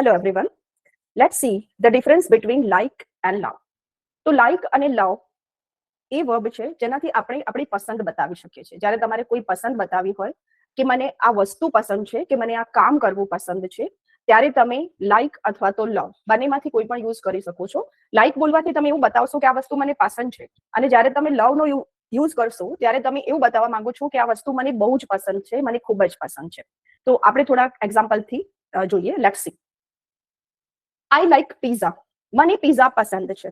Hello everyone. Let's see the difference between like and love. તો like અને love એ verb છે જેનાથી આપણે આપણી પસંદ બતાવી શકીએ છીએ. જ્યારે તમારે કોઈ પસંદ બતાવી હોય કે મને આ વસ્તુ પસંદ છે કે મને આ કામ કરવું પસંદ છે, ત્યારે તમે like અથવા તો love બંનેમાંથી કોઈ પણ યુઝ કરી શકો છો. like બોલવાથી તમે એવું બતાવશો કે આ વસ્તુ મને પસંદ છે, અને જ્યારે તમે love નો યુઝ કરશો ત્યારે તમે એવું બતાવવા માંગો છો કે આ વસ્તુ મને બહુ જ પસંદ છે, મને ખૂબ જ પસંદ છે. તો આપણે થોડા એક્ઝામ્પલથી જોઈએ. Let's see. I like pizza. મને પિઝા પસંદ છે.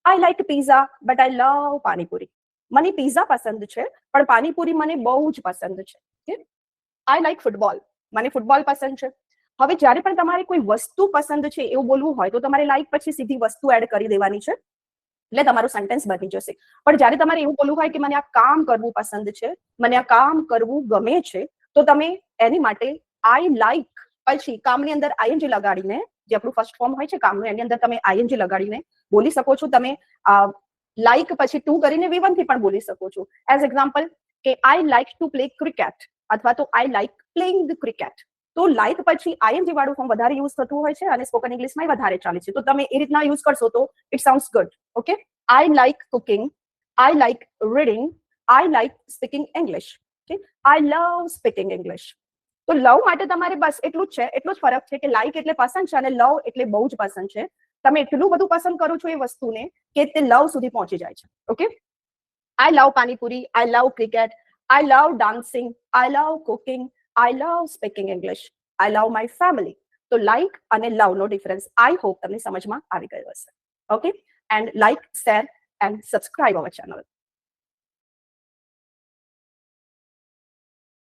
I like pizza, but I love panipuri. મને પિઝા પસંદ છે, પણ પાણીપુરી મને બહુ જ પસંદ છે. I like football. મને ફૂટબોલ પસંદ છે. હવે જ્યારે પણ તમારે કોઈ વસ્તુ પસંદ છે એવું બોલવું હોય તો તમારે like પછી સીધી વસ્તુ એડ કરી દેવાની છે, એટલે તમારું સેન્ટેન્સ બની જશે. પણ જ્યારે તમારે એવું બોલવું હોય કે મને આ કામ કરવું પસંદ છે, મને આ કામ કરવું ગમે છે, તો તમે એની માટે I like પછી કામની અંદર ing લગાડીને, જે આપણું ફર્સ્ટ ફોર્મ હોય છે કામનું, એની અંદર તમે ing લગાડીને બોલી શકો છો. તમે લાઈક પછી ટુ કરીને V1 થી પણ બોલી શકો છો. એઝ એક્ઝામ્પલ કે I like to play cricket અથવા તો I like playing the cricket. તો લાઈક પછી ing વાળું ફોર્મ વધારે યુઝ થતું હોય છે અને સ્પોકન ઇંગ્લિશમાં વધારે ચાલે છે. તો તમે એ રીતના યુઝ કરશો તો it sounds good. Okay. I like cooking, I like reading, I like speaking English. Okay. I love speaking English. તો લવ માટે તમારે બસ એટલું જ છે, એટલો જ ફરક છે કે લાઈક એટલે પસંદ છે અને લવ એટલે બહુ જ પસંદ છે. તમે એટલું બધું પસંદ કરો છો એ વસ્તુને કે તે લવ સુધી પહોંચી જાય છે. Okay. I love panipuri, I love cricket, I love dancing, I love cooking, I love speaking English, I love my family. તો લાઈક અને લવ નો ડિફરન્સ આઈ હોપ તમને સમજમાં આવી ગયો હશે. Okay. And like, share and subscribe our channel.